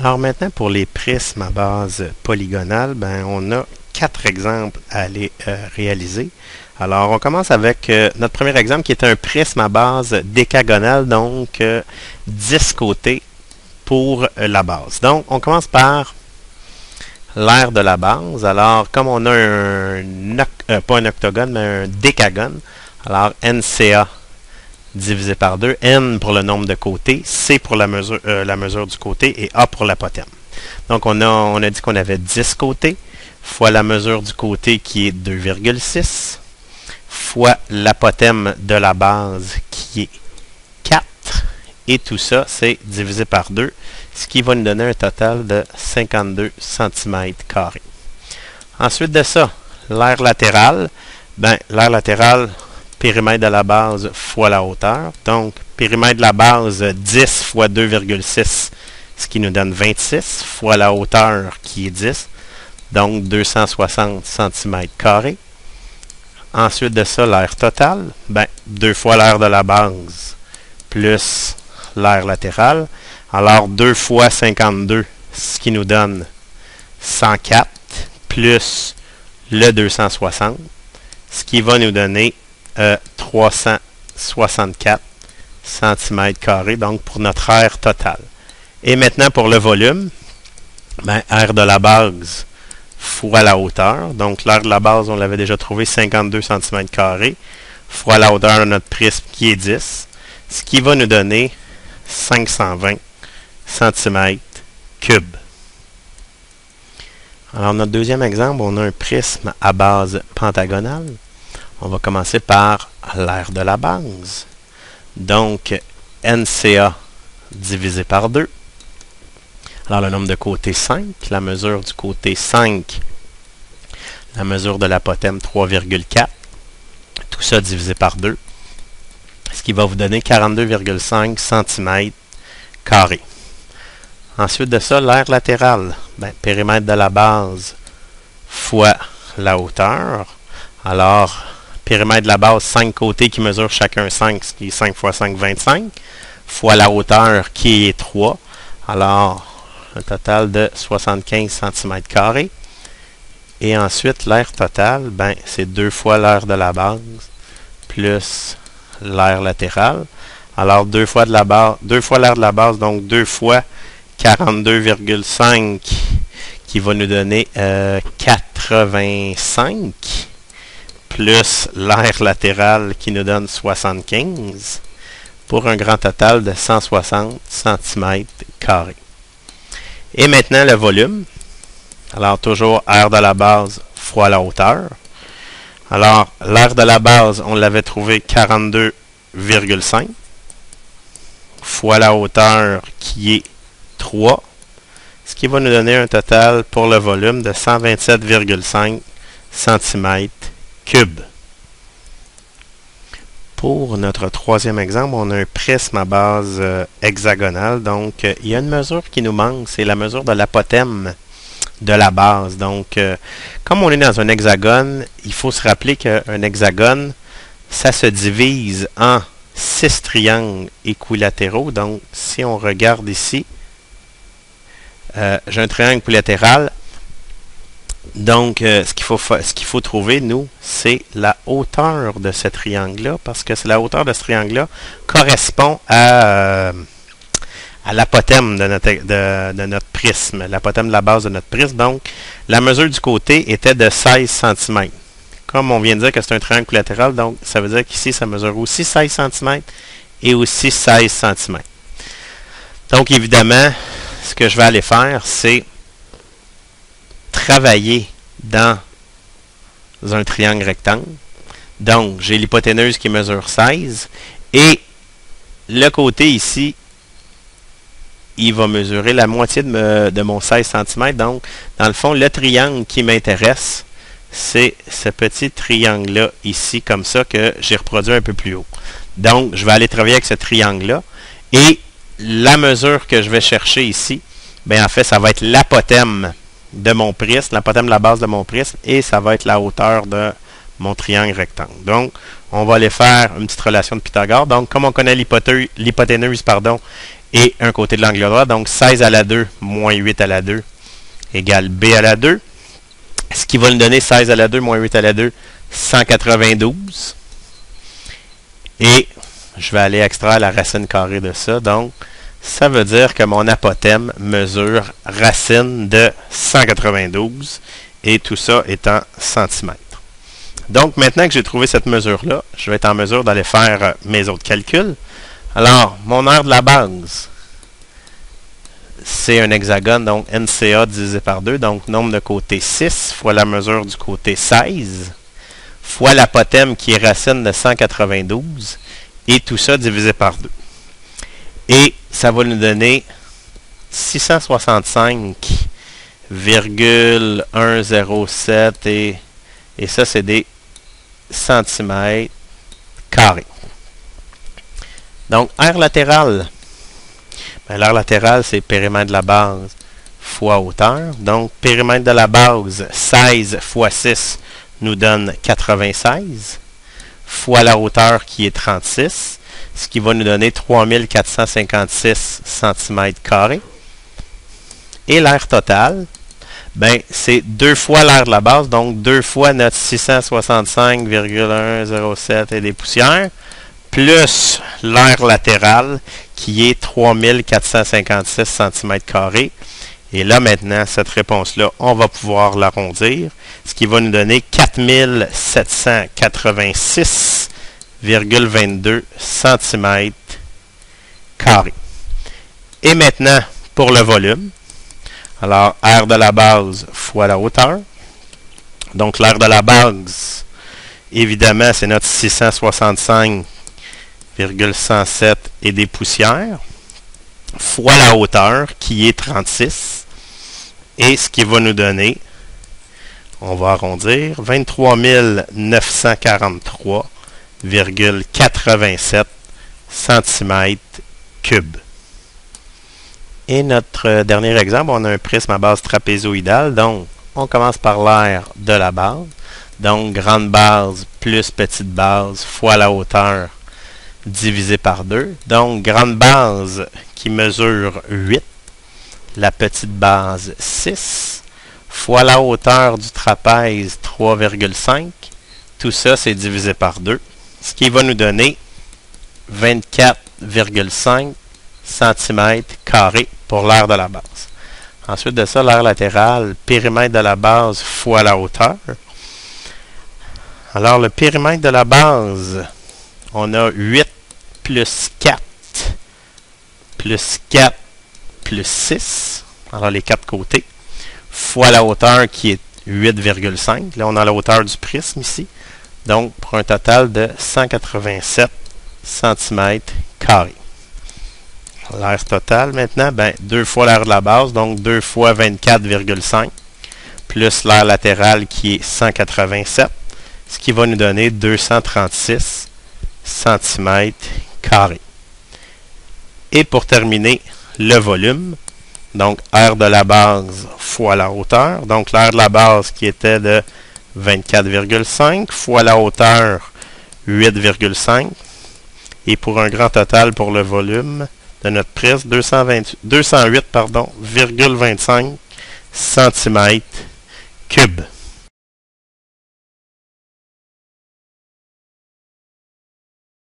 Alors maintenant, pour les prismes à base polygonale, on a 4 exemples à aller réaliser. Alors, on commence avec notre premier exemple qui est un prisme à base décagonale, donc 10 côtés pour la base. Donc, on commence par l'aire de la base. Alors, comme on a pas un octogone, mais un décagone, alors NCA divisé par 2, N pour le nombre de côtés, C pour la mesure du côté et A pour l'apothème. Donc, on a dit qu'on avait 10 côtés, fois la mesure du côté qui est 2,6, fois l'apothème de la base qui est 4, et tout ça, c'est divisé par 2, ce qui va nous donner un total de 52 cm². Ensuite de ça, l'aire latérale, l'aire latérale, périmètre de la base fois la hauteur. Donc, périmètre de la base, 10 fois 2,6, ce qui nous donne 26, fois la hauteur qui est 10, donc 260 cm². Ensuite de ça, l'aire totale, 2 fois l'aire de la base plus l'aire latérale. Alors, 2 fois 52, ce qui nous donne 104, plus le 260, ce qui va nous donner 364 cm², donc pour notre aire totale. Et maintenant, pour le volume, aire de la base fois la hauteur. Donc, l'aire de la base, on l'avait déjà trouvé, 52 cm², fois la hauteur de notre prisme qui est 10, ce qui va nous donner 520 cm3. Alors, notre deuxième exemple, on a un prisme à base pentagonale. On va commencer par l'aire de la base. Donc, NCA divisé par 2. Alors, le nombre de côtés, 5. La mesure du côté, 5. La mesure de l'apothème, 3,4. Tout ça divisé par 2. Ce qui va vous donner 42,5 cm². Ensuite de ça, l'aire latérale. Périmètre de la base fois la hauteur. Alors, périmètre de la base, 5 côtés qui mesurent chacun 5, ce qui est 5 fois 5, 25, fois la hauteur qui est 3. Alors, un total de 75 cm². Et ensuite, l'aire totale, c'est 2 fois l'aire de la base plus l'aire latérale. Alors, 2 fois l'aire de la base, donc 2 fois 42,5 qui va nous donner 85, plus l'aire latérale qui nous donne 75, pour un grand total de 160 cm². Et maintenant, le volume. Alors, toujours aire de la base fois la hauteur. Alors, l'aire de la base, on l'avait trouvé 42,5 fois la hauteur qui est 3, ce qui va nous donner un total pour le volume de 127,5 cm3. Pour notre troisième exemple, on a un prisme à base hexagonale. Donc, il y a une mesure qui nous manque, c'est la mesure de l'apothème de la base. Donc, comme on est dans un hexagone, il faut se rappeler qu'un hexagone, ça se divise en 6 triangles équilatéraux. Donc, si on regarde ici, j'ai un triangle équilatéral. Donc, ce qu'il faut trouver, nous, c'est la hauteur de ce triangle-là, parce que c'est la hauteur de ce triangle-là correspond à l'apothème de notre prisme, l'apothème de la base de notre prisme. Donc, la mesure du côté était de 16 cm. Comme on vient de dire que c'est un triangle équilatéral, donc ça veut dire qu'ici, ça mesure aussi 16 cm et aussi 16 cm. Donc, évidemment, ce que je vais aller faire, c'est travailler dans un triangle rectangle. Donc, j'ai l'hypoténuse qui mesure 16 et le côté ici, il va mesurer la moitié de mon 16 cm. Donc, dans le fond, le triangle qui m'intéresse, c'est ce petit triangle-là ici, comme ça, que j'ai reproduit un peu plus haut. Donc, je vais aller travailler avec ce triangle-là. Et la mesure que je vais chercher ici, en fait, ça va être l'apothème de mon prisme, l'apothème de la base de mon prisme, et ça va être la hauteur de mon triangle rectangle. Donc, on va aller faire une petite relation de Pythagore. Donc, comme on connaît l'hypoténuse, et un côté de l'angle droit. Donc 16 à la 2 moins 8 à la 2 égale B à la 2. Ce qui va nous donner 16 à la 2 moins 8 à la 2, 192. Et je vais aller extraire la racine carrée de ça. Donc, ça veut dire que mon apothème mesure racine de 192. Et tout ça est en centimètres. Donc, maintenant que j'ai trouvé cette mesure-là, je vais être en mesure d'aller faire mes autres calculs. Alors, mon aire de la base, c'est un hexagone, donc NCA divisé par 2, donc nombre de côtés 6, fois la mesure du côté 16, fois l'apothème qui est racine de 192, et tout ça divisé par 2. Et ça va nous donner 665,107, et ça, c'est des centimètres carrés. Donc, aire latérale. L'aire latérale, c'est périmètre de la base fois hauteur. Donc, périmètre de la base, 16 fois 6 nous donne 96, fois la hauteur qui est 36, ce qui va nous donner 3456 cm². Et l'aire totale, c'est 2 fois l'aire de la base, donc 2 fois notre 665,107 et des poussières, plus l'aire latérale qui est 3456 cm². Et là, maintenant, cette réponse-là, on va pouvoir l'arrondir, ce qui va nous donner 4786,22 cm². Et maintenant, pour le volume, alors, aire de la base fois la hauteur. Donc, l'aire de la base, évidemment, c'est notre 665,107 et des poussières, fois la hauteur, qui est 36. Et ce qui va nous donner, on va arrondir, 23 943,87 cm3. Et notre dernier exemple, on a un prisme à base trapézoïdale. Donc, on commence par l'aire de la base. Donc, grande base plus petite base fois la hauteur divisé par 2. Donc, grande base qui mesure 8. La petite base 6. Fois la hauteur du trapèze 3,5. Tout ça, c'est divisé par 2. Ce qui va nous donner 24,5 cm² pour l'aire de la base. Ensuite de ça, l'aire latérale, périmètre de la base fois la hauteur. Alors, le périmètre de la base, on a 8 plus 4 plus 4 plus 6. Alors, les 4 côtés. Fois la hauteur qui est 8,5. Là, on a la hauteur du prisme ici. Donc, pour un total de 187 cm². L'aire totale maintenant, 2 fois l'aire de la base, donc 2 fois 24,5, plus l'aire latérale qui est 187, ce qui va nous donner 236 cm². Et pour terminer, le volume, donc aire de la base fois la hauteur, donc l'aire de la base qui était de 24,5 fois la hauteur 8,5, et pour un grand total pour le volume de notre prisme, 208,25 cm3.